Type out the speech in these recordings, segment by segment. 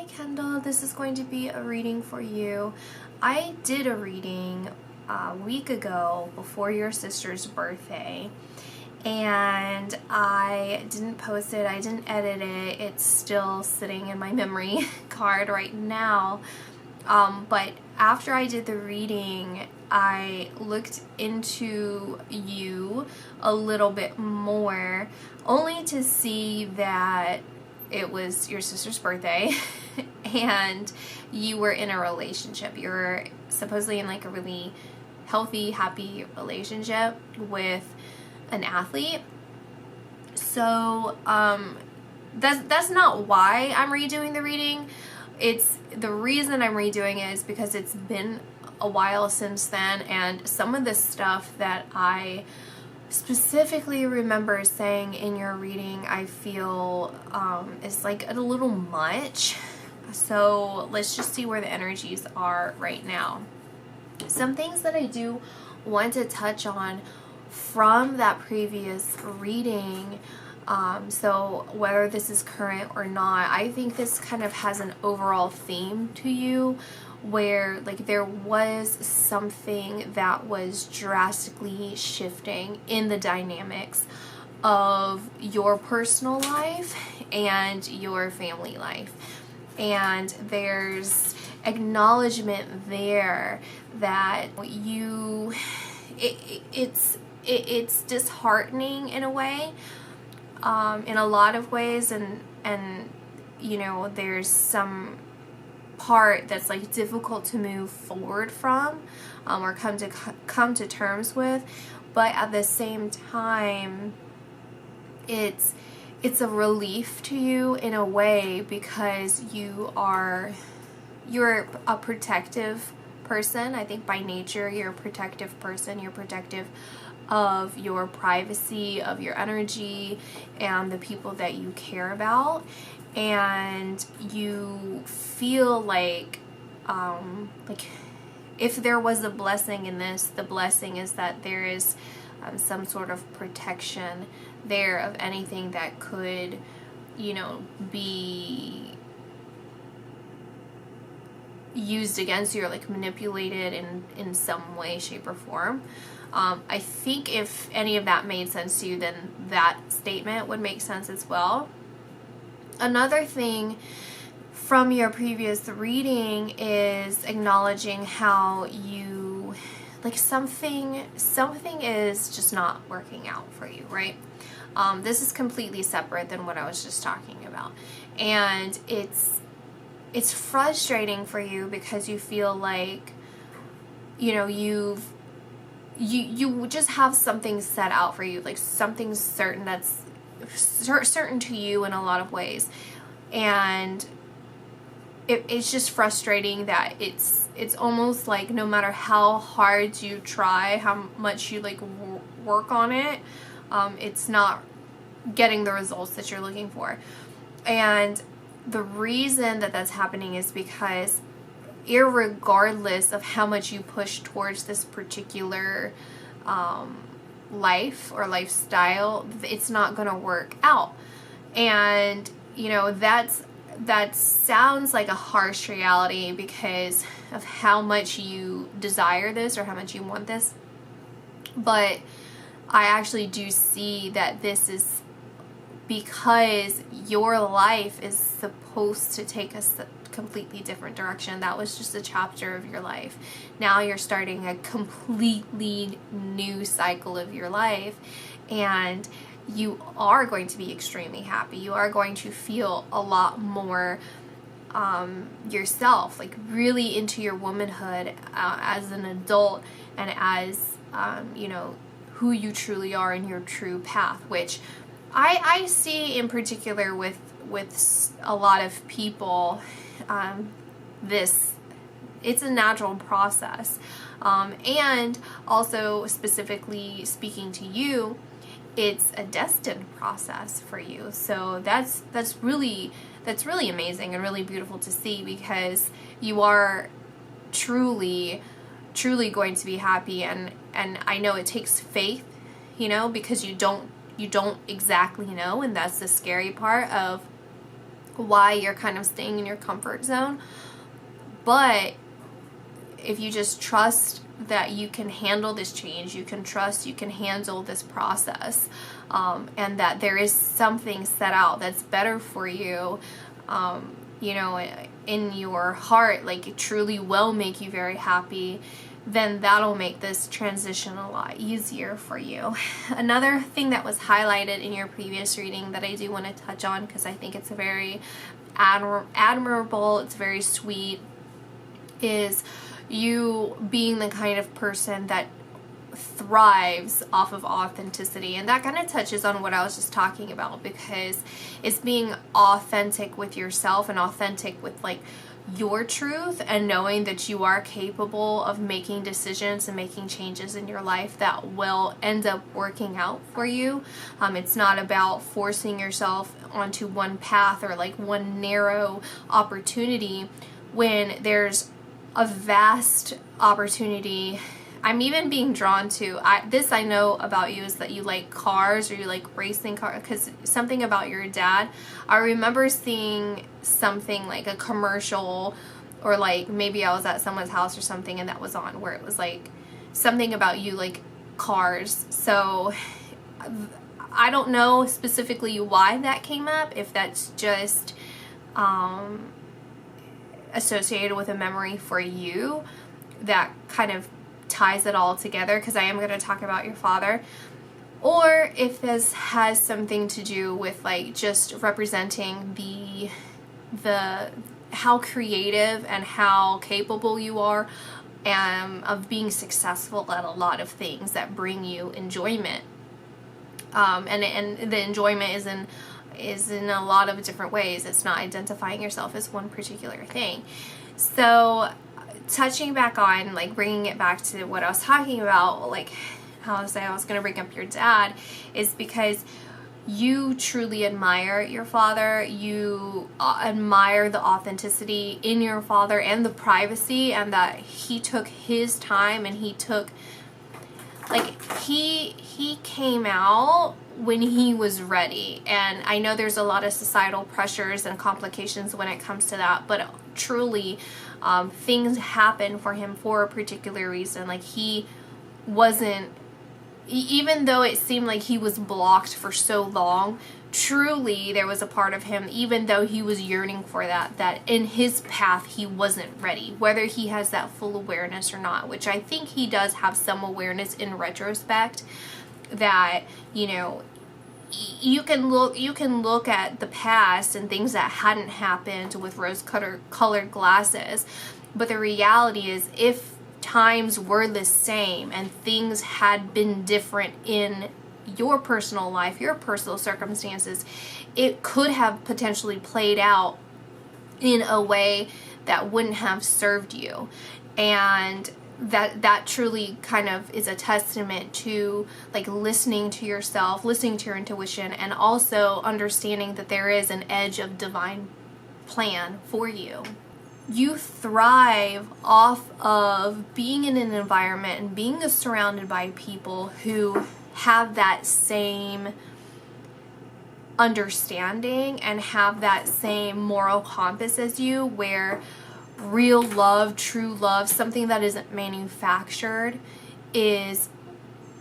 Kendall, this is going to be a reading for you. I did a reading a week ago before your sister's birthday, and I didn't post it, I didn't edit it, it's still sitting in my memory card right now. But after I did the reading, I looked into you a little bit more, only to see that it was your sister's birthday and you were in a relationship. You were supposedly in like a really healthy, happy relationship with an athlete. So that's not why I'm redoing the reading. It's the reason I'm redoing it is because it's been a while since then, and some of the stuff that I specifically remember saying in your reading I feel is like a little much. So let's just see where the energies are right now. Some things that I do want to touch on from that previous reading, so whether this is current or not, I think this kind of has an overall theme to you where like there was something that was drastically shifting in the dynamics of your personal life and your family life. And there's acknowledgement there that it's disheartening in a way, in a lot of ways, and you know, there's some part that's like difficult to move forward from, or come to terms with, but at the same time it's a relief to you in a way, because you're a protective person. I think by nature you're a protective person. You're protective of your privacy, of your energy, and the people that you care about. And you feel like if there was a blessing in this, the blessing is that there is some sort of protection there of anything that could, you know, be used against you or like manipulated in some way, shape, or form. I think if any of that made sense to you, then that statement would make sense as well. Another thing from your previous reading is acknowledging how you, like, something is just not working out for you, right? This is completely separate than what I was just talking about. And it's frustrating for you because you feel like, you know, you just have something set out for you, like something certain that's certain to you in a lot of ways, and it's just frustrating that it's almost like no matter how hard you try, how much you like work on it, it's not getting the results that you're looking for. And the reason that that's happening is because irregardless of how much you push towards this particular life or lifestyle, it's not going to work out. And you know, that sounds like a harsh reality because of how much you desire this or how much you want this, but I actually do see that this is because your life is supposed to take a completely different direction. That was just a chapter of your life. Now you're starting a completely new cycle of your life, and you are going to be extremely happy. You are going to feel a lot more yourself, like really into your womanhood as an adult, and as you know, who you truly are in your true path, which I see in particular with a lot of people. It's a natural process, and also specifically speaking to you, it's a destined process for you. So that's really amazing and really beautiful to see, because you are truly going to be happy. And I know it takes faith, you know, because you don't exactly know, and that's the scary part of why you're kind of staying in your comfort zone. But if you just trust that you can handle this change, you can trust you can handle this process, and that there is something set out that's better for you, you know, in your heart, like it truly will make you very happy, then that'll make this transition a lot easier for you. Another thing that was highlighted in your previous reading that I do want to touch on, because I think it's a very admirable, it's very sweet, is you being the kind of person that thrives off of authenticity. And that kind of touches on what I was just talking about, because it's being authentic with yourself and authentic with like your truth, and knowing that you are capable of making decisions and making changes in your life that will end up working out for you. It's not about forcing yourself onto one path or like one narrow opportunity when there's a vast opportunity. I'm even being drawn to, I know about you is that you like cars, or you like racing cars, because something about your dad, I remember seeing something like a commercial, or like maybe I was at someone's house or something and that was on, where it was like something about you like cars. So I don't know specifically why that came up, if that's just associated with a memory for you that kind of ties it all together, because I am going to talk about your father, or if this has something to do with like just representing the how creative and how capable you are, of being successful at a lot of things that bring you enjoyment, and the enjoyment is in a lot of different ways. It's not identifying yourself as one particular thing. So touching back on, like bringing it back to what I was talking about, like how I was going to bring up your dad, is because you truly admire your father. You admire the authenticity in your father and the privacy, and that he took his time, and he took, like, he came out when he was ready. And I know there's a lot of societal pressures and complications when it comes to that, but truly things happen for him for a particular reason. Like, he wasn't, even though it seemed like he was blocked for so long, truly there was a part of him, even though he was yearning for that in his path he wasn't ready, whether he has that full awareness or not, which I think he does have some awareness in retrospect, that, you know, you can look at the past and things that hadn't happened with rose-colored glasses, but the reality is, if times were the same and things had been different in your personal life, your personal circumstances, it could have potentially played out in a way that wouldn't have served you. And that truly kind of is a testament to, like, listening to yourself, listening to your intuition, and also understanding that there is an edge of divine plan for you. You thrive off of being in an environment and being surrounded by people who have that same understanding and have that same moral compass as you, where real love, true love, something that isn't manufactured, is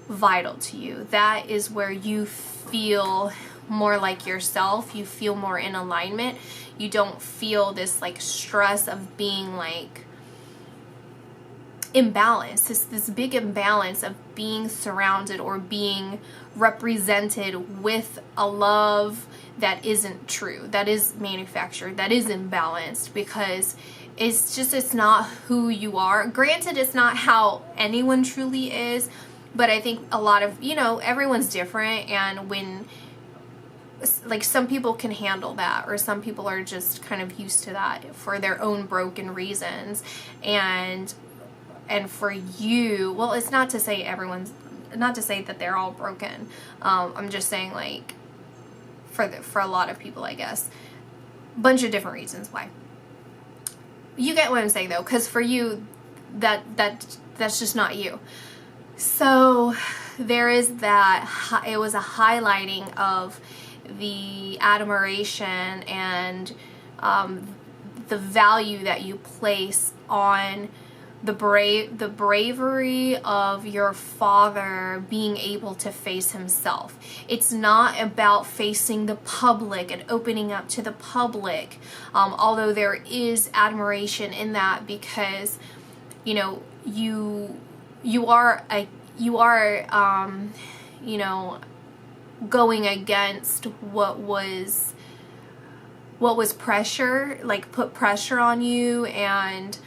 vital to you. That is where you feel more like yourself. You feel more in alignment. You don't feel this like stress of being like imbalanced, this big imbalance of being surrounded or being represented with a love that isn't true, that is manufactured, that is imbalanced, because it's not who you are. Granted, it's not how anyone truly is, but I think a lot of, everyone's different, and when, like, some people can handle that, or some people are just kind of used to that for their own broken reasons, and for you, well, it's not to say that they're all broken. I'm just saying, like, for a lot of people, I guess, bunch of different reasons why. You get what I'm saying, though, because for you, that's just not you. So there is that. It was a highlighting of the admiration and the value that you place on the bravery of your father being able to face himself. It's not about facing the public and opening up to the public, although there is admiration in that, because you know you are you know, going against what was pressure, like put pressure on you. And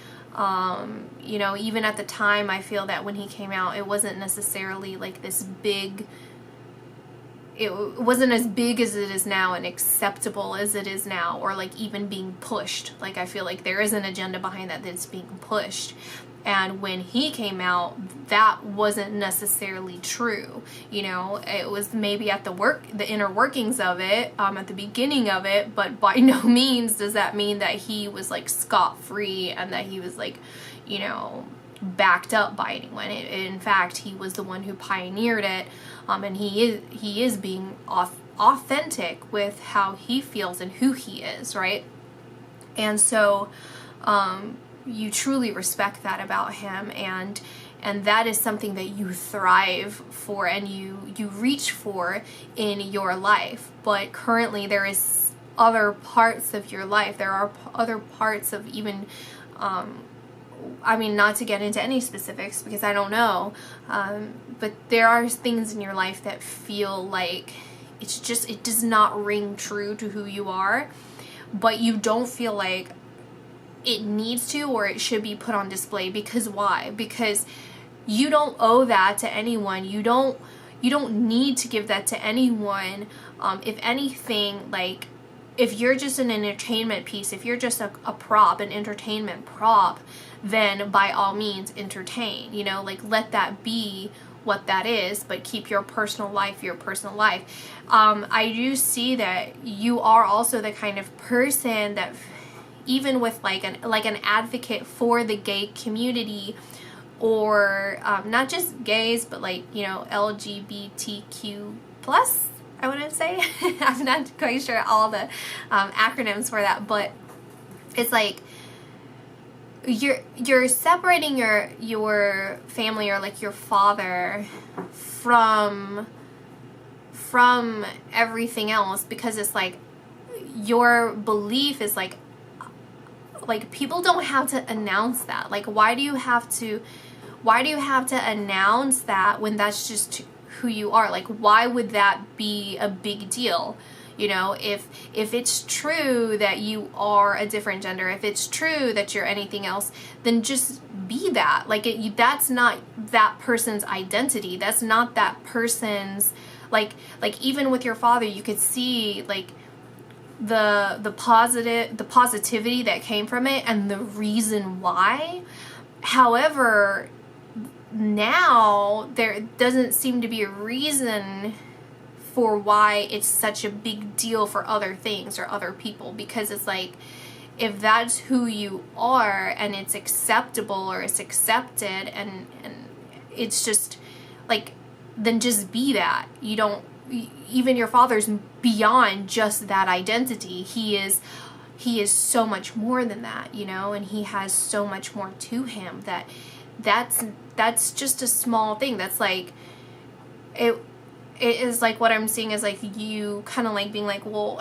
you know, even at the time, I feel that when he came out, it wasn't necessarily like this big, it wasn't as big as it is now and acceptable as it is now, or like even being pushed. Like I feel like there is an agenda behind that that's being pushed. And when he came out, that wasn't necessarily true. You know, it was maybe at the inner workings of it, at the beginning of it, but by no means does that mean that he was like scot-free and that he was like, you know, backed up by anyone. In fact, he was the one who pioneered it, and he is being authentic with how he feels and who he is, right? And so, you truly respect that about him, and that is something that you thrive for and you reach for in your life. But currently there is other parts of your life, there are other parts of even I mean, not to get into any specifics because I don't know, but there are things in your life that feel like it does not ring true to who you are, but you don't feel like it needs to or it should be put on display. Because why? Because you don't owe that to anyone. You don't need to give that to anyone. If anything, like if you're just an entertainment piece, if you're just a prop, an entertainment prop, then by all means entertain, you know, like let that be what that is, but keep your personal life your personal life. I do see that you are also the kind of person that, even with like an advocate for the gay community, or not just gays, but like, you know, LGBTQ plus, I wouldn't say. I'm not quite sure all the acronyms for that, but it's like you're separating your family or like your father from everything else, because it's like your belief is like people don't have to announce that. Like why do you have to announce that when that's just who you are? Like why would that be a big deal? You know, if it's true that you are a different gender, if it's true that you're anything else, then just be that. Like that's not that person's identity. That's not that person's, like even with your father, you could see like the positivity that came from it and the reason why. However, now there doesn't seem to be a reason for why it's such a big deal for other things or other people, because it's like, if that's who you are and it's acceptable or it's accepted and it's just like, then just be that. You don't, even your father's beyond just that identity. He is so much more than that, you know, and he has so much more to him that's just a small thing. That's like, it is like, what I'm seeing is like you kind of like being like, well,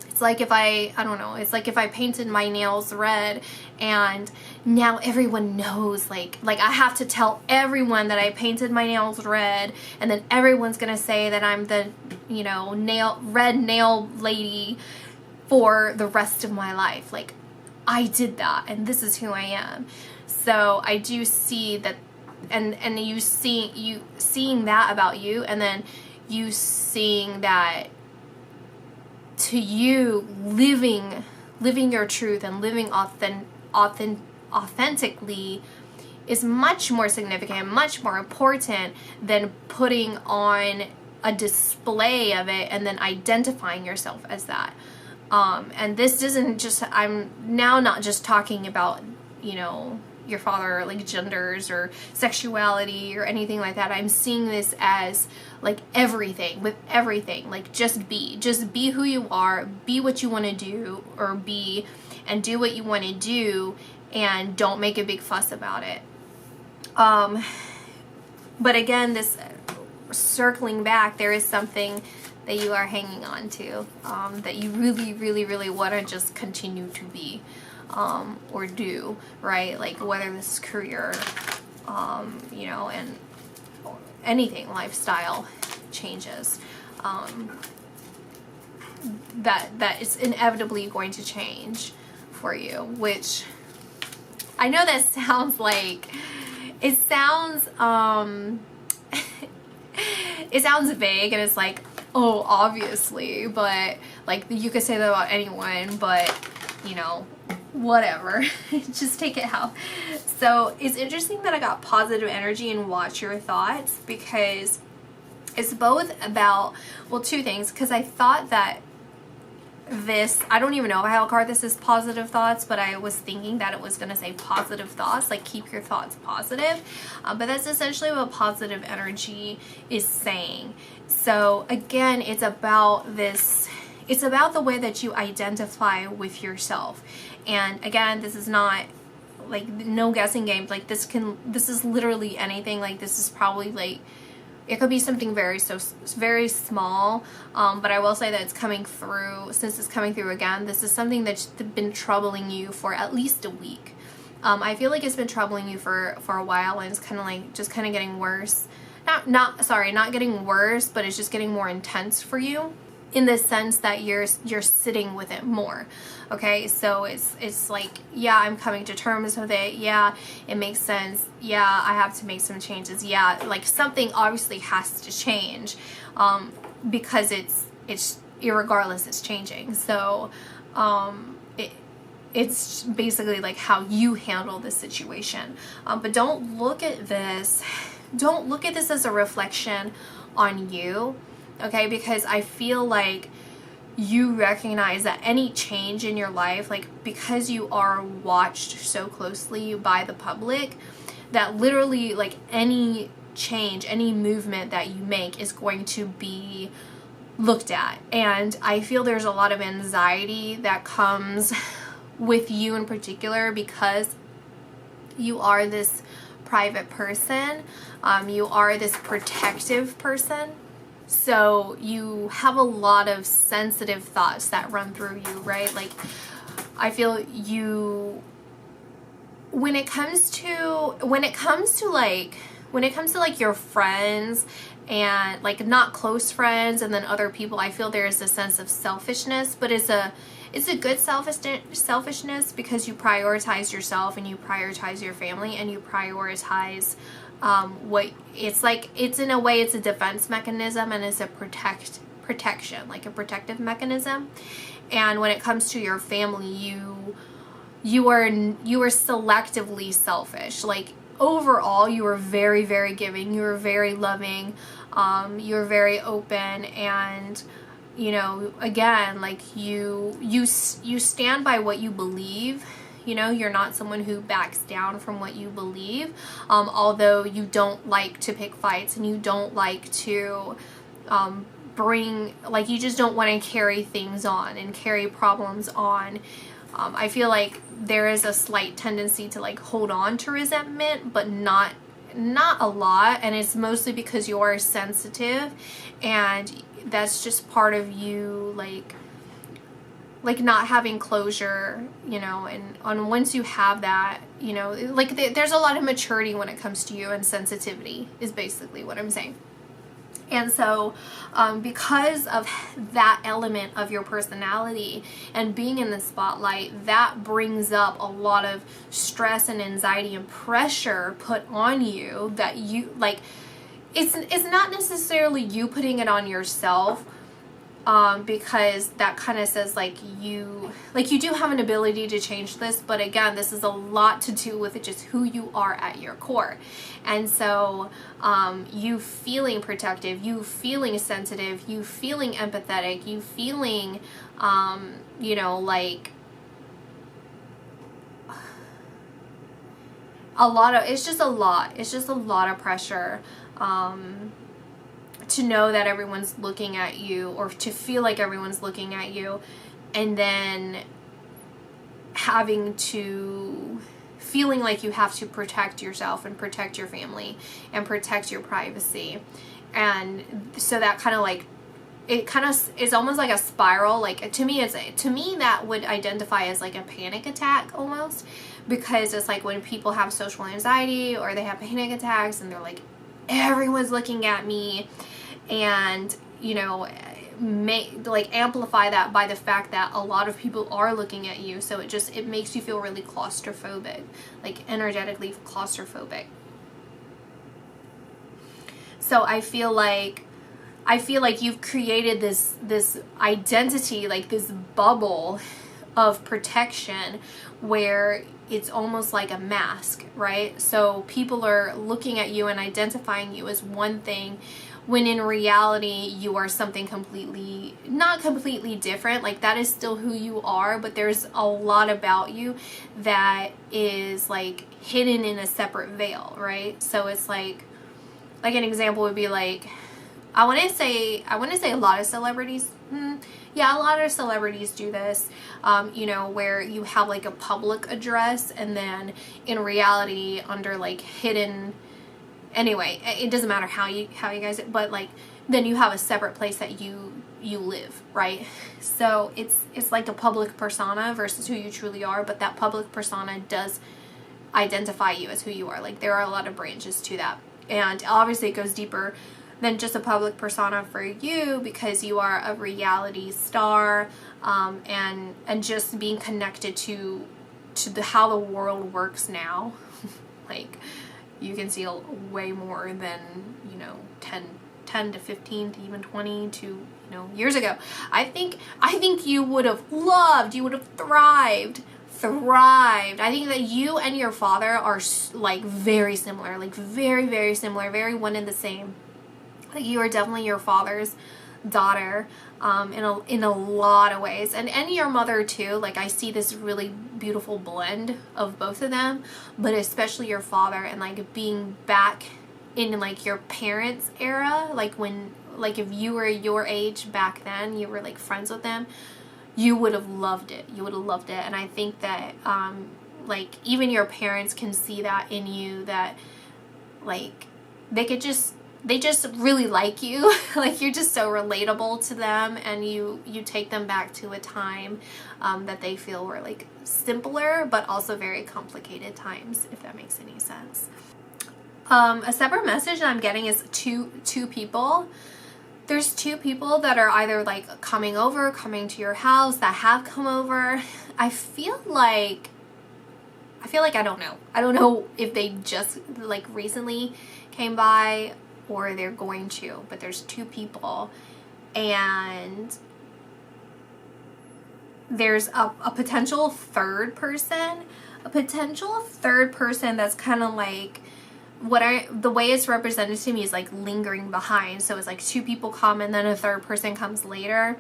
it's like if I don't know, it's like if I painted my nails red and now everyone knows, like I have to tell everyone that I painted my nails red, and then everyone's gonna say that I'm the, you know, red nail lady for the rest of my life. Like I did that and this is who I am. So I do see that, and you seeing that about you, and then you seeing that to you living your truth and living authentically is much more significant, much more important than putting on a display of it and then identifying yourself as that. And this doesn't just, I'm now not just talking about, you know, your father, like genders or sexuality or anything like that. I'm seeing this as like everything, with everything, like just be who you are, be what you want to do, or be and do what you want to do, and don't make a big fuss about it. But again, this circling back, there is something that you are hanging on to, that you really, really, really want to just continue to be, or do, right? Like whether this is career, you know, and anything, lifestyle changes, that is inevitably going to change for you, which I know that sounds like, it sounds it sounds vague, and it's like, oh, obviously, but like you could say that about anyone, but you know, whatever. Just take it out. So it's interesting that I got positive energy and watch your thoughts, because it's both about, well, two things, because I thought that this, I don't even know if I have a card that says positive thoughts, but I was thinking that it was going to say positive thoughts, like keep your thoughts positive, but that's essentially what positive energy is saying. So again, it's about this, it's about the way that you identify with yourself. And again, this is not like no guessing games, like this is literally anything. Like this is probably like, it could be something very small, but I will say that it's coming through, since it's coming through again, this is something that's been troubling you for at least a week. I feel like it's been troubling you for a while, and it's kind of like just kind of getting worse. Not getting worse, but it's just getting more intense for you, in the sense that you're sitting with it more. Okay, so it's like, yeah, I'm coming to terms with it. Yeah, it makes sense. Yeah, I have to make some changes. Yeah, like something obviously has to change, because it's irregardless, it's changing. So it's basically like how you handle this situation. But don't look at this as a reflection on you. Okay, because I feel like you recognize that any change in your life, like because you are watched so closely by the public, that literally like any change, any movement that you make is going to be looked at. And I feel there's a lot of anxiety that comes with you in particular, because you are this private person, you are this protective person. So you have a lot of sensitive thoughts that run through you, right? Like I feel you, when it comes to like your friends and like not close friends and then other people, I feel there is a sense of selfishness, but it's a good selfishness, because you prioritize yourself and you prioritize your family and you prioritize what it's like. It's in a way, it's a defense mechanism, and it's a protection, like a protective mechanism. And when it comes to your family, you are selectively selfish. Like overall, you are very, very giving, you are very loving, you're very open, and you know, again, like you stand by what you believe. You know, you're not someone who backs down from what you believe, although you don't like to pick fights, and you don't like to you just don't want to carry things on and carry problems on. I feel like there is a slight tendency to like hold on to resentment, but not a lot, and it's mostly because you are sensitive, and that's just part of you, like not having closure, you know. And once you have that, you know, like there's a lot of maturity when it comes to you, and sensitivity is basically what I'm saying. And so because of that element of your personality and being in the spotlight, that brings up a lot of stress and anxiety and pressure put on you, that you like, it's not necessarily you putting it on yourself, because that kind of says like you do have an ability to change this, but again, this is a lot to do with just who you are at your core. And so you feeling protective, you feeling sensitive, you feeling empathetic, you feeling you know, like it's just a lot. It's just a lot of pressure to know that everyone's looking at you, or to feel like everyone's looking at you, and then feeling like you have to protect yourself and protect your family and protect your privacy. And so that kind of like, it kind of is almost like a spiral. Like to me that would identify as like a panic attack almost, because it's like when people have social anxiety or they have panic attacks and they're like, everyone's looking at me, and you know, like amplify that by the fact that a lot of people are looking at you, so it makes you feel really claustrophobic, like energetically claustrophobic. So I feel like you've created this identity, like this bubble of protection where it's almost like a mask, right? So people are looking at you and identifying you as one thing, when in reality you are something not completely different. Like that is still who you are, but there's a lot about you that is like hidden in a separate veil, right? So it's like an example would be like, I want to say a lot of celebrities, yeah, a lot of celebrities do this, you know, where you have like a public address, and then in reality under like hidden, anyway, it doesn't matter how you guys, but like then you have a separate place that you live, right? So it's like a public persona versus who you truly are, but that public persona does identify you as who you are. Like there are a lot of branches to that, and obviously it goes deeper than just a public persona for you, because you are a reality star, and just being connected to how the world works now. Like you can see way more than, you know, 10 to 15 to even 20 to, you know, years ago. I think you would have thrived. I think that you and your father are like very similar, like very, very similar, very one and the same. Like you are definitely your father's daughter, in a lot of ways, and your mother too. Like I see this really beautiful blend of both of them, but especially your father, and like being back in like your parents' era, like when, like if you were your age back then, you were like friends with them, you would have loved it. And I think that like even your parents can see that in you, that like they just really like you. Like you're just so relatable to them, and you take them back to a time that they feel were like simpler but also very complicated times, if that makes any sense. A separate message that I'm getting is two people. There's two people that are either like coming to your house, that have come over. I feel like I don't know if they just like recently came by or they're going to, but there's two people, and there's a potential third person that's kind of like, the way it's represented to me is like lingering behind. So it's like two people come and then a third person comes later,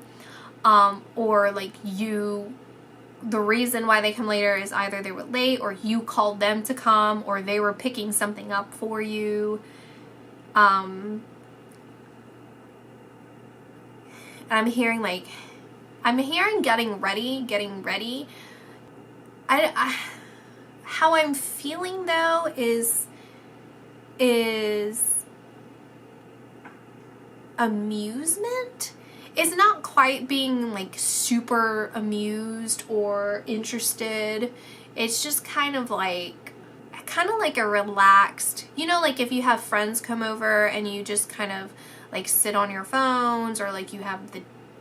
or like the reason why they come later is either they were late, or you called them to come, or they were picking something up for you. I'm hearing getting ready. How I'm feeling though is amusement. It's not quite being like super amused or interested. It's just kind of like a relaxed, you know, like if you have friends come over and you just kind of like sit on your phones, or like you have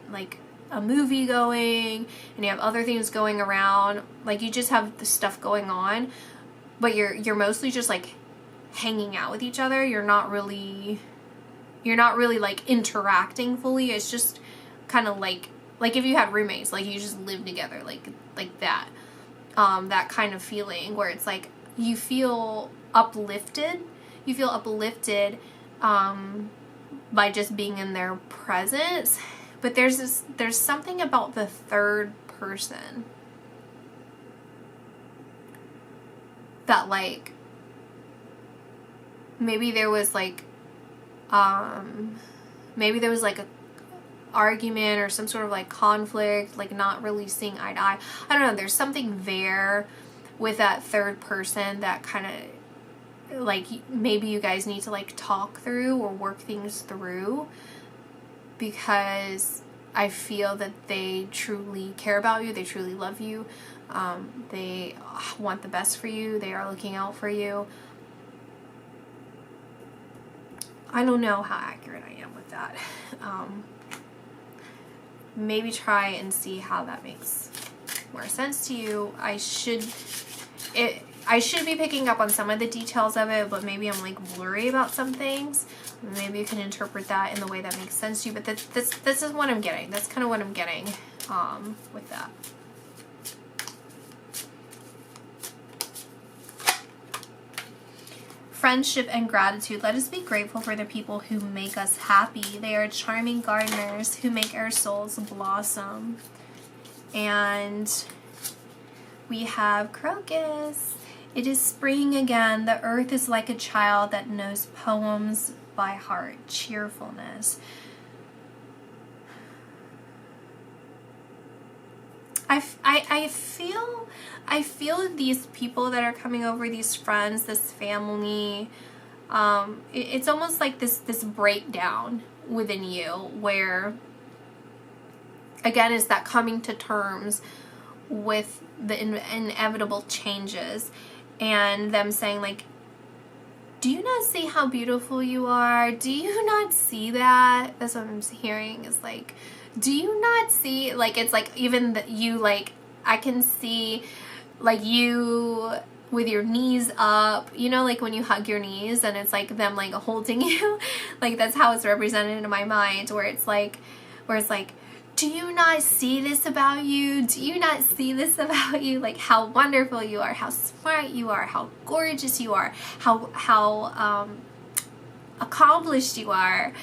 like a movie going and you have other things going around, like you just have the stuff going on, but you're mostly just like hanging out with each other. You're not really like interacting fully. It's just kind of like if you had roommates, like you just live together, like that, that kind of feeling where it's like you feel uplifted by just being in their presence. But there's something about the third person that like maybe there was like a argument or some sort of like conflict, like not really seeing eye to eye. I don't know, there's something there with that third person that kind of like maybe you guys need to like talk through or work things through, because I feel that they truly care about you, they truly love you, they want the best for you, they are looking out for you. I don't know how accurate I am with that. Maybe try and see how that makes more sense to you. I should be picking up on some of the details of it, but maybe I'm like blurry about some things. Maybe you can interpret that in the way that makes sense to you, but this is what I'm getting. That's kind of what I'm getting with that. Friendship and gratitude. Let us be grateful for the people who make us happy. They are charming gardeners who make our souls blossom. And we have crocus. It is spring again. The earth is like a child that knows poems by heart. Cheerfulness. I feel these people that are coming over, these friends, this family, it's almost like this breakdown within you where, again, is that coming to terms with the inevitable changes and them saying like, do you not see how beautiful you are? Do you not see that? That's what I'm hearing is like, do you not see, like, it's like even that you, like, I can see like you with your knees up, you know, like when you hug your knees and it's like them like holding you, like that's how it's represented in my mind, where it's like do you not see this about you? Do you not see this about you? Like how wonderful you are, how smart you are, how gorgeous you are, how accomplished you are.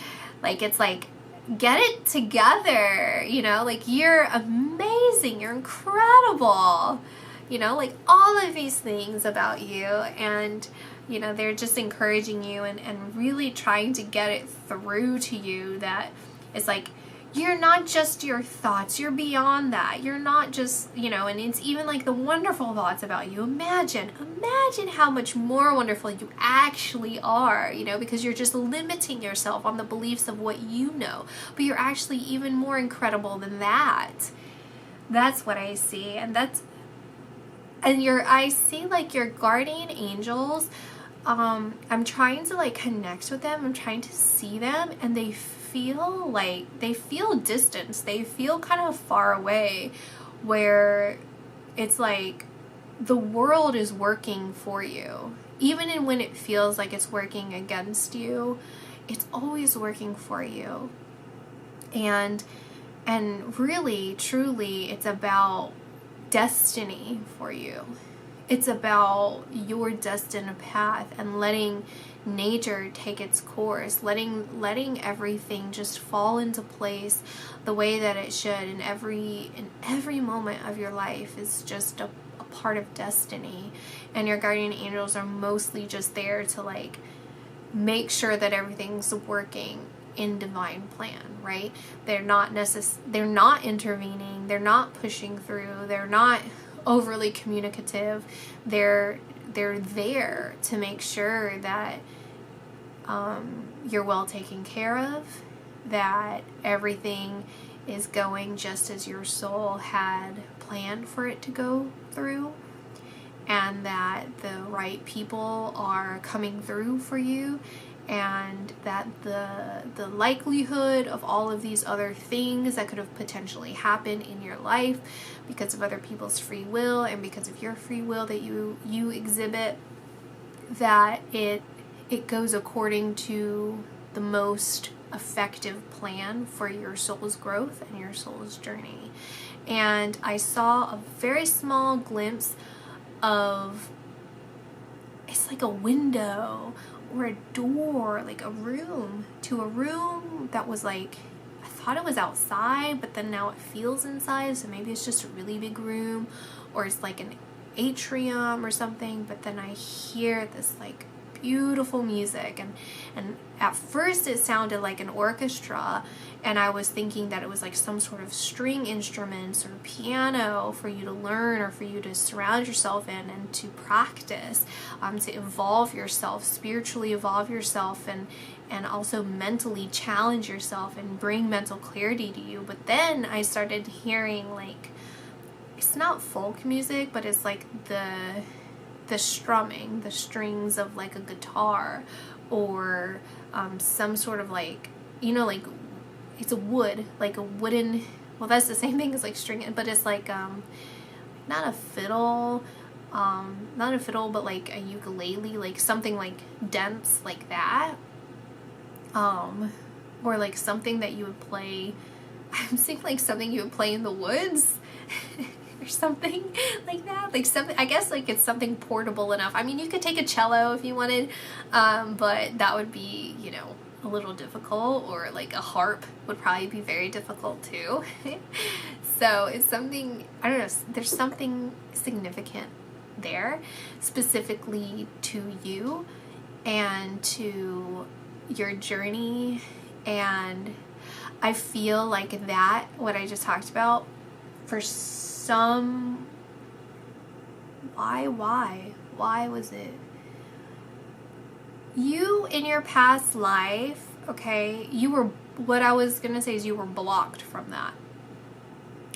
Like it's like, get it together, you know, like you're amazing, you're incredible, you know, like all of these things about you. And you know, they're just encouraging you and really trying to get it through to you that it's like, you're not just your thoughts, you're beyond that. You're not just, you know, and it's even like the wonderful thoughts about you. Imagine how much more wonderful you actually are, you know, because you're just limiting yourself on the beliefs of what you know. But you're actually even more incredible than that. That's what I see. And I see like your guardian angels. I'm trying to like connect with them. I'm trying to see them, and they feel distance. They feel kind of far away, where it's like the world is working for you. Even when it feels like it's working against you, it's always working for you. And really, truly, it's about destiny for you. It's about your destined path and letting nature take its course, letting everything just fall into place the way that it should. In every moment of your life is just a part of destiny, and your guardian angels are mostly just there to like make sure that everything's working in divine plan, right? They're not intervening, they're not pushing through, they're not overly communicative. They're there to make sure that you're well taken care of, that everything is going just as your soul had planned for it to go through, and that the right people are coming through for you, and that the likelihood of all of these other things that could have potentially happened in your life because of other people's free will and because of your free will that you exhibit, that it goes according to the most effective plan for your soul's growth and your soul's journey. And I saw a very small glimpse of, it's like a window or a door, like a room that was like, I thought it was outside, but then now it feels inside, so maybe it's just a really big room, or it's like an atrium or something. But then I hear this like beautiful music, and at first it sounded like an orchestra, and I was thinking that it was like some sort of string instruments or piano for you to learn or for you to surround yourself in and to practice, to evolve yourself, spiritually evolve yourself, and also mentally challenge yourself and bring mental clarity to you. But then I started hearing, like, it's not folk music, but it's like the strumming, the strings of like a guitar, or some sort of like, you know, like it's a wood, like a wooden, well, that's the same thing as like string, but it's like not a fiddle, but like a ukulele, like something like dense like that, or like something that you would play, I'm thinking like something you would play in the woods. Or something like that, like something, I guess like it's something portable enough. I mean, you could take a cello if you wanted, but that would be, you know, a little difficult, or like a harp would probably be very difficult too. So it's something, I don't know, there's something significant there, specifically to you and to your journey. And I feel like that, what I just talked about, for some, why was it? You, in your past life, okay, you were, what I was gonna say is you were blocked from that.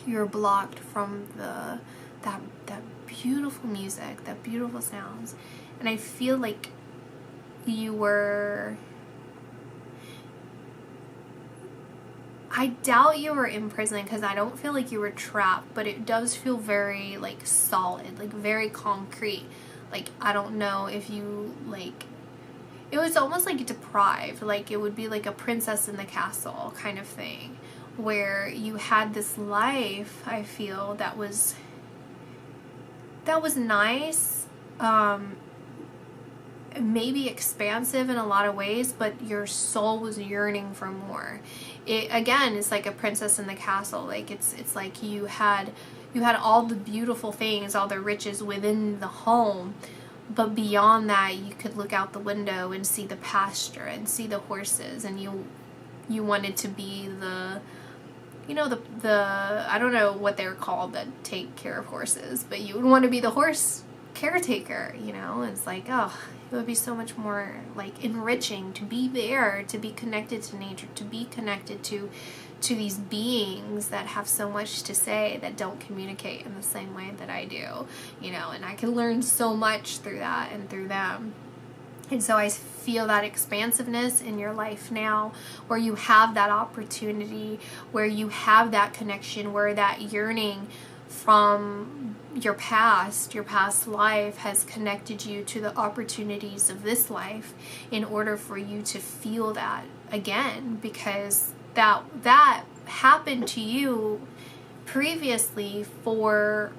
You were blocked from that beautiful music, that beautiful sounds. And I feel like you were, I doubt you were in prison, because I don't feel like you were trapped, but it does feel very like solid, like very concrete. Like, I don't know if you, like, it was almost like deprived, like it would be like a princess in the castle kind of thing, where you had this life, I feel, that was nice, maybe expansive in a lot of ways, but your soul was yearning for more. It, again, it's like a princess in the castle. Like it's like you had all the beautiful things, all the riches within the home, but beyond that, you could look out the window and see the pasture and see the horses, and you wanted to be the, you know, the I don't know what they're called that take care of horses, but you would want to be the horse caretaker, you know. It's like, oh, it would be so much more like enriching to be there, to be connected to nature, to be connected to these beings that have so much to say, that don't communicate in the same way that I do, you know, and I can learn so much through that and through them. And so I feel that expansiveness in your life now, where you have that opportunity, where you have that connection, where that yearning from your past life has connected you to the opportunities of this life, in order for you to feel that again, because that happened to you previously for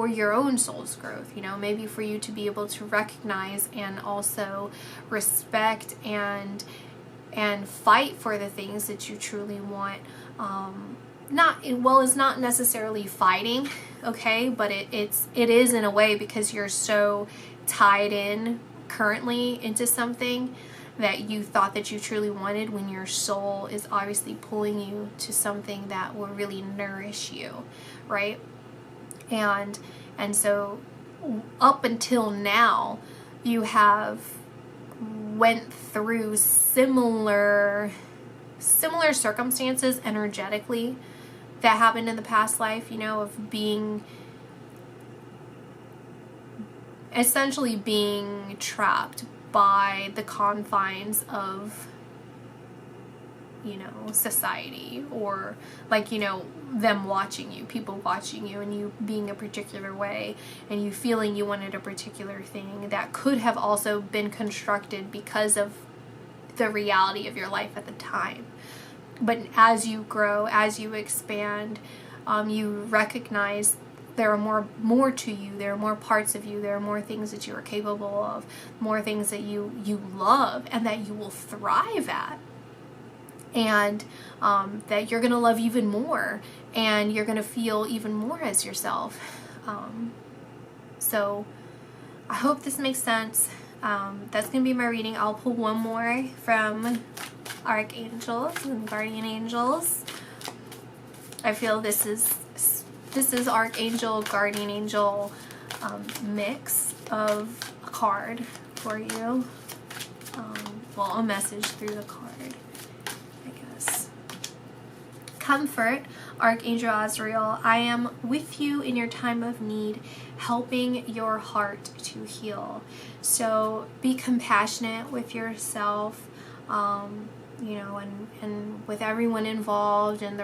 your own soul's growth, you know, maybe for you to be able to recognize and also respect and fight for the things that you truly want. It's not necessarily fighting, okay, but it is in a way, because you're so tied in currently into something that you thought that you truly wanted, when your soul is obviously pulling you to something that will really nourish you, right? And so up until now, you have went through similar circumstances energetically that happened in the past life, you know, of essentially being trapped by the confines of, you know, society, or like, you know, them watching you, people watching you, and you being a particular way, and you feeling you wanted a particular thing that could have also been constructed because of the reality of your life at the time. But as you grow, as you expand, you recognize there are more to you, there are more parts of you, there are more things that you are capable of, more things that you love and that you will thrive at, and that you're going to love even more, and you're going to feel even more as yourself. So I hope this makes sense. that's going to be my reading. I'll pull one more from Archangels and Guardian Angels. I feel this is Archangel, Guardian Angel mix of a card for you. Well, a message through the card, I guess. Comfort, Archangel Azrael, I am with you in your time of need, helping your heart to heal. So be compassionate with yourself, you know, and with everyone involved, and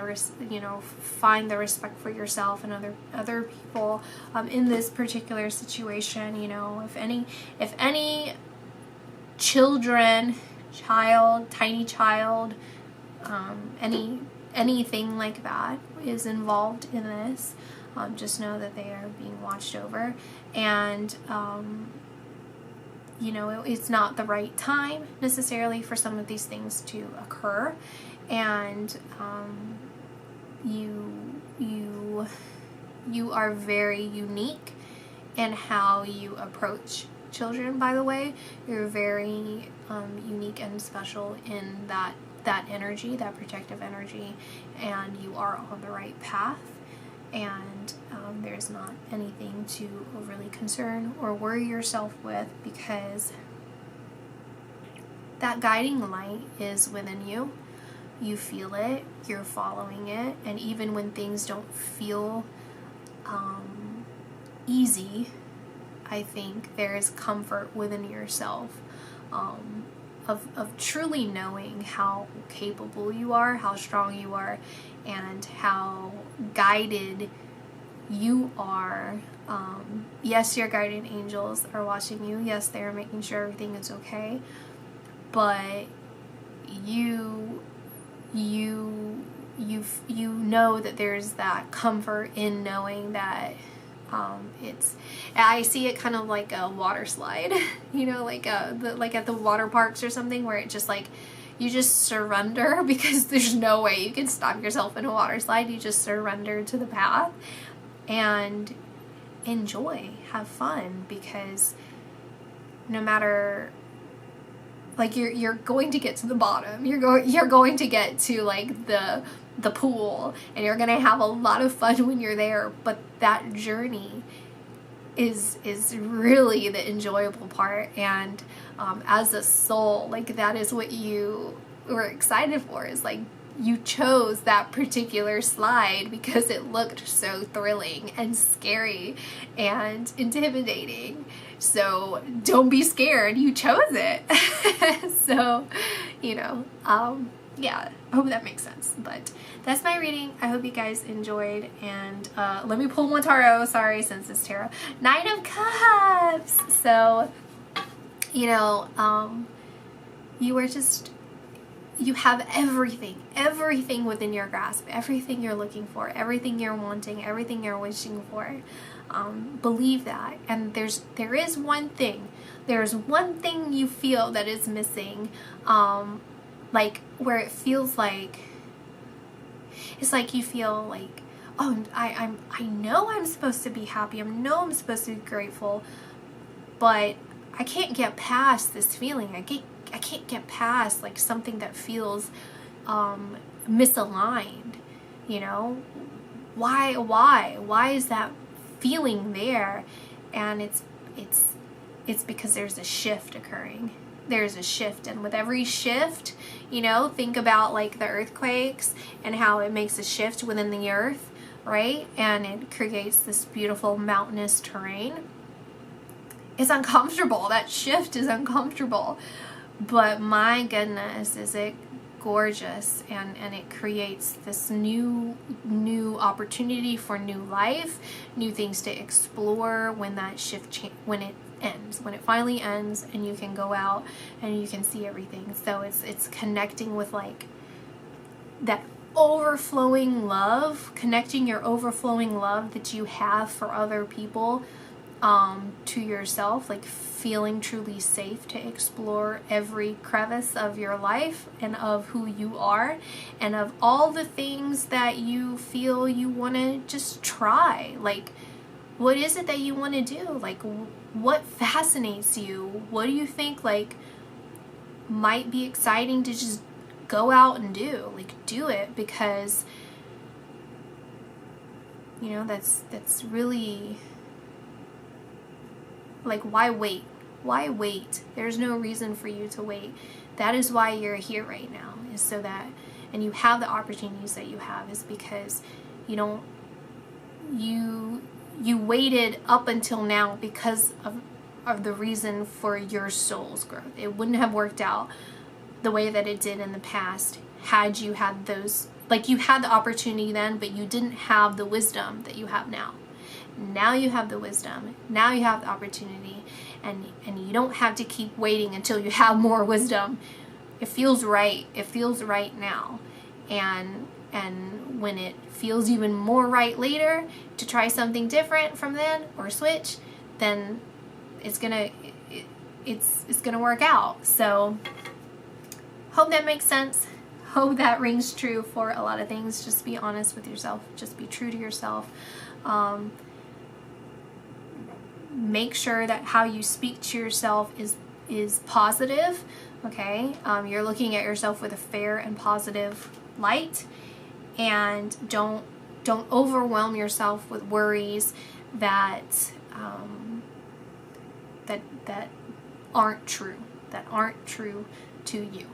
you know, find the respect for yourself and other people in this particular situation. You know, if any children, tiny child, anything like that is involved in this, just know that they are being watched over, and you know, it's not the right time necessarily for some of these things to occur, and you are very unique in how you approach children. By the way, you're very unique and special in that energy, that protective energy, and you are on the right path, and there's not anything to overly concern or worry yourself with, because that guiding light is within you. You feel it, you're following it, and even when things don't feel easy, I think there is comfort within yourself of truly knowing how capable you are, how strong you are, and how guided you are. Yes, your guardian angels are watching you. Yes, they're making sure everything is okay. But you know that there's that comfort in knowing that I see it kind of like a water slide, you know, like at the water parks or something, where it just like you just surrender, because there's no way you can stop yourself in a water slide. You just surrender to the path and enjoy, have fun, because no matter, like, you're going to get to the bottom. You're going to get to like the pool, and you're gonna have a lot of fun when you're there, but that journey is really the enjoyable part. And as a soul, like, that is what you were excited for, is like you chose that particular slide because it looked so thrilling and scary and intimidating. So don't be scared, you chose it. So, you know, yeah, I hope that makes sense. But that's my reading. I hope you guys enjoyed. And let me pull one tarot. Sorry, since it's tarot. Nine of Cups. So, you know, you have everything within your grasp, everything you're looking for, everything you're wanting, everything you're wishing for. Believe that. And there is one thing you feel that is missing, like, where it feels like, it's like you feel like, oh, I know I'm supposed to be happy, I know I'm supposed to be grateful, but I can't get past this feeling. I can't get past like something that feels misaligned, you know? Why is that feeling there? And it's because there's a shift occurring. There's a shift, and with every shift, you know, think about like the earthquakes and how it makes a shift within the earth, right? And it creates this beautiful mountainous terrain. It's uncomfortable. That shift is uncomfortable, but my goodness, is it gorgeous, and it creates this new opportunity for new life, new things to explore when that shift when it finally ends, and you can go out and you can see everything. So it's connecting with like that overflowing love, connecting your overflowing love that you have for other people to yourself, like feeling truly safe to explore every crevice of your life and of who you are and of all the things that you feel you want to just try. Like, What is it that you want to do? Like, what fascinates you? What do you think, like, might be exciting to just go out and do? Like, do it, because, you know, that's really, like, why wait? Why wait? There's no reason for you to wait. That is why you're here right now, is so that, and you have the opportunities that you have, is because you don't, you waited up until now because of the reason for your soul's growth. It wouldn't have worked out the way that it did in the past had you had those, like, you had the opportunity then, but you didn't have the wisdom that you have now. Now you have the wisdom. Now you have the opportunity, and you don't have to keep waiting until you have more wisdom. It feels right. It feels right now. And when it feels even more right later to try something different from then, or switch, then it's gonna work out. So hope that makes sense. Hope that rings true for a lot of things. Just be honest with yourself. Just be true to yourself. Make sure that how you speak to yourself is positive. Okay, you're looking at yourself with a fair and positive light, and don't overwhelm yourself with worries that that aren't true to you.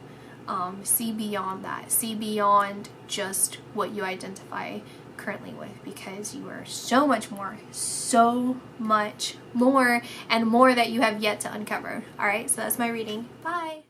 See beyond that. See beyond just what you identify currently with, because you are so much more, and more that you have yet to uncover. All right, so that's my reading. Bye.